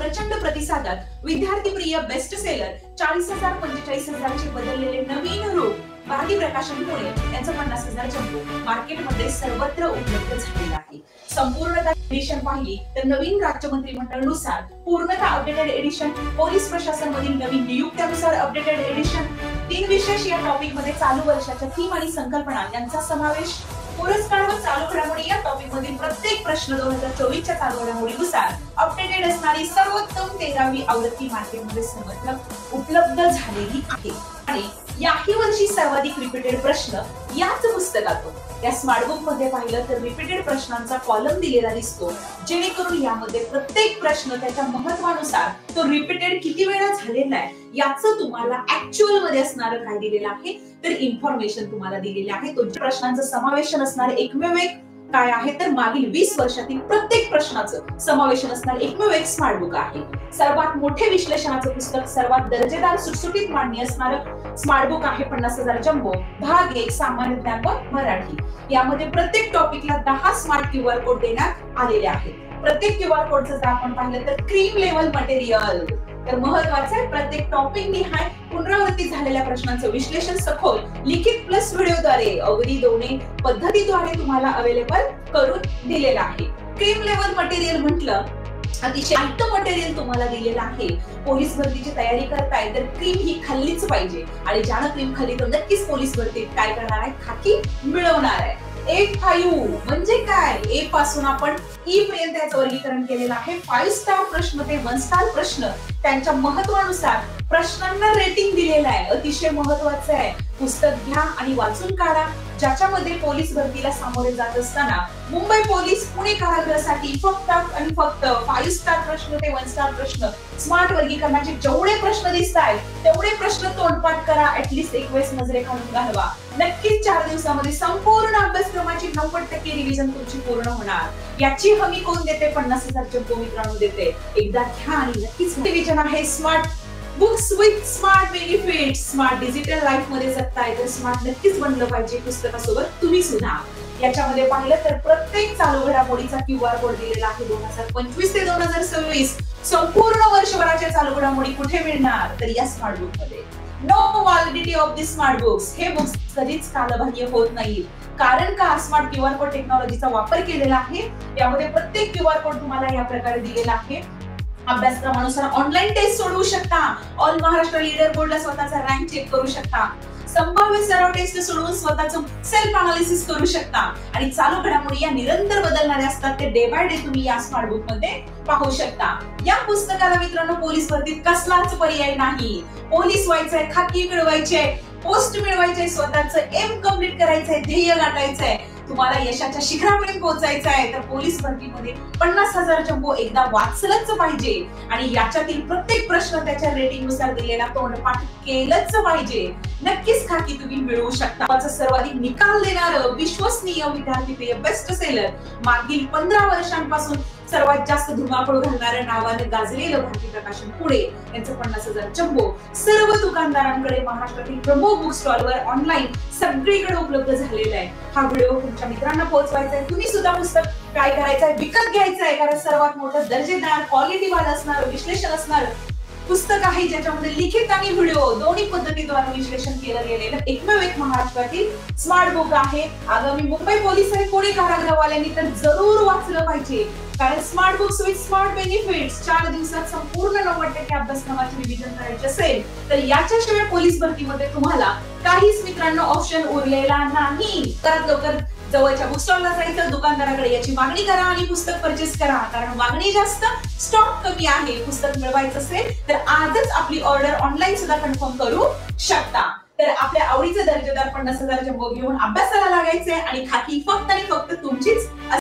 प्रचंड प्रतिसादात विद्यार्थी प्रिय बेस्ट सेलर 40,000 45,000चे बदललेले नवीन रूप भारती प्रकाशन पुणे यांचं 50,000 जम्बो मार्केटमध्ये सर्वत्र उपलब्ध झालेलं आहे। संपूर्णतः एडिशन पाहिली तर नवीन राज्य मंत्रिमंडळानुसार पूर्णतः अपडेटेड एडिशन, पोलीस प्रशासन मधील नवीन नियुक्त्यानुसार अपडेटेड एडिशन, 3 विशेष या टॉपिक मध्ये चालू वर्षाच्या थीम आणि संकल्पना यांचा समावेश, पुरस्कार व चालू घडामोडी या टॉपिक मधील प्रत्येक प्रश्न 2024 च्या चालू घडामोडीनुसार अपडेटेड असणारी सर्वोत्तम 13वी आवृत्ती मार्केटमध्ये सर्वत्र उपलब्ध झालेली आहे। आणि याही वर्षी सर्वाधिक रिपीटेड प्रश्न याच पुस्तकातून या स्मार्ट बुक मध्ये पाहिलं तर रिपीटेड प्रश्नांचा कॉलम दिलेला दिसतो, जेणेकरून यामध्ये प्रत्येक प्रश्न त्याच्या महत्वानुसार तो रिपीटेड किती वेळा झालेला आहे याचं तुम्हाला ऍक्च्युअल मध्ये असणारं काय दिलेलं आहे तर इन्फॉर्मेशन तुम्हाला दिलेली आहे। तो प्रश्नांचं समावेशन असणारे एकमेव एक काय आहे तर मागील 20 वर्षातील प्रत्येक प्रश्नाचं समावेशन असणारे एकमेव एक स्मार्ट बुक आहे। सर्वात मोठे विश्लेषणाचं पुस्तक, सर्वात दर्जेदार सुटसुटीत मांडणी असणारं स्मार्ट बुक आहे 50,000 जम्बो भाग 1 सामान्य ज्ञान व मराठी। यामध्ये प्रत्येक टॉपिकला 10 स्मार्ट क्यूआर कोड देण्यात आलेले आहेत। प्रत्येक क्यूआर कोडचं जर आपण पाहिलं तर क्रीम लेवल मटेरियल तर महत्वाचं आहे, प्रत्येक टॉपिक निहाय पुनरावृत्ती झालेल्या प्रश्नांचं विश्लेषण सखोल लिखित प्लस व्हिडिओद्वारे अगदी दोन्ही पद्धतीद्वारे तुम्हाला अवेलेबल करून दिलेला आहे। क्रीम लेवल मटेरियल म्हटलं अतिशय लाईट मटेरियल तुम्हाला दिलेलं आहे। पोलीस भरतीची तयारी करताय तर क्रीम ही खाल्लीच पाहिजे आणि ज्यानं क्रीम खाल्ली तर नक्कीच पोलीस भरतीत काय करणार आहे, खाकी मिळवणार आहे। A5 म्हणजे काय, ए पासून आपण ई पर्यंत याचं वर्गीकरण केलेलं आहे। 5 स्टार प्रश्न ते 1 स्टार प्रश्न त्यांच्या महत्वानुसार प्रश्नांना रेटिंग दिलेलं आहे। अतिशय महत्वाचं आहे, पुस्तक घ्या आणि वाचून काढा। ज्याच्यामध्ये पोलीस भरतीला सामोरे जात असताना मुंबई पोलीस पुणे कारागृहासाठी फक्त आणि फक्त 5 स्टार प्रश्न ते 1 स्टार प्रश्न स्मार्ट वर्गीकरणाचे जेवढे प्रश्न दिसत आहेत तेवढे प्रश्न तोंडपाठ करा, ऍटलीस्ट एक वेळेस नजरेखालून घालवा। नक्कीच 4 दिवसामध्ये संपूर्ण अभ्यासक्रमाची 90% रिव्हिजन तुमची पूर्ण होणार। याची हमी कोण देते, 50,000 जम्बो मित्रांनो देते। एकदा घ्या आणि नक्कीच रिव्हिजन आहे। Smart books with smart benefits, smart digital life मध्ये जगताय तर स्मार्ट नक्कीच बनलं पाहिजे पुस्तकासोबत तुम्ही सुद्धा। याच्यामध्ये पाहिलं तर प्रत्येक चालू घडामोडीचा क्यूआर कोड दिलेला आहे। 2025 ते 2026 संपूर्ण वर्षभराच्या चालू घडामोडी कुठे मिळणार तर या स्मार्ट बुक मध्ये। No validity of the smart books, हे बुक्स कधीच कालबाह्य होत नाहीत, कारण का स्मार्ट क्यूआर कोड टेक्नॉलॉजीचा वापर केलेला आहे। यामध्ये प्रत्येक क्यूआर कोड तुम्हाला या प्रकारे दिलेला आहे। अभ्यासक्रमानुसार ऑनलाईन टेस्ट सोडवू शकता, ऑल महाराष्ट्र लीडर बोर्डला स्वतःचा रँक चेक करू शकता, संभाव्य सराव टेस्ट सोडवून स्वतःचं सेल्फ अनालिसिस करू शकता आणि चालू घडामोडी या निरंतर बदलणाऱ्या असतात ते डे बाय डे तुम्ही या स्मार्ट बुक मध्ये पाहू शकता। या पुस्तकाला मित्रांनो पोलीस भरतीत कसलाच पर्याय नाही। पोलीस व्हायचंय, खाकी मिळवायचे, पोस्ट मिळवायचे, स्वतःचं एम कंप्लीट करायचंय, ध्येय गाठायचंय, तुम्हाला यशाच्या शिखरापर्यंत पोहोचायचं आहे तर पोलीस भरतीमध्ये 50,000 जम्बो एकदा वाचलंच पाहिजे आणि याच्यातील प्रत्येक प्रश्न त्याच्या रेटिंग नुसार दिलेला तोंडपाठ केलंच पाहिजे। नक्कीच खाकी तुम्ही मिळवू शकता। सर्वाधिक निकाल देणारं विश्वसनीय विद्यार्थी प्रिय बेस्ट सेलर, मागील 15 वर्षांपासून सर्वात जास्त धुमाकूळ घालणाऱ्या नावाने गाजलेलं भारती प्रकाशन पुणे यांचं 50,000 जम्बो सर्व दुकानदारांकडे महाराष्ट्रातील प्रमुख बुक स्टॉलवर ऑनलाईन सगळीकडे उपलब्ध झालेला आहे। हा व्हिडिओ तुमच्या मित्रांना पोहोचवायचा आहे, तुम्ही सुद्धा पुस्तक काय करायचंय, विकत घ्यायचं आहे, कारण सर्वात मोठं दर्जेदार क्वालिटी वाला असणारं विश्लेषण असणारं पुस्तक आहे, ज्याच्यामध्ये लिखित आणि व्हिडिओ दोन्ही पद्धतीद्वारे विश्लेषण केलं गेलेलं एकमेव एक महाराष्ट्रातील स्मार्ट बुक आहे। आगामी मुंबई पोलीस आणि पुणे कारागृहवाल्यांनी तर जरूर वाचलं पाहिजे, कारण smart books with smart benefits 4 दिवसात संपूर्ण 90% अभ्यासक्रमाचे रिव्हिजन करायचे असेल तर याच्याशिवाय पोलीस भरतीमध्ये तुम्हाला काहीच मित्रांनो ऑप्शन उरलेला नाही। तर लवकर जवळच्या बुक स्टॉलला जायचं, दुकानदाराकडे याची मागणी करा आणि पुस्तक परचेस करा, कारण मागणी जास्त स्टॉक कमी आहे। पुस्तक मिळवायचं असेल तर आजच आपली ऑर्डर ऑनलाईन सुद्धा कन्फर्म करू शकता। तर आपल्या आवडीचं दर्जेदार 50,000 जम्बो घेऊन अभ्यासाला लागायचंय आणि खाकी फक्त आणि फक्त तुमचीच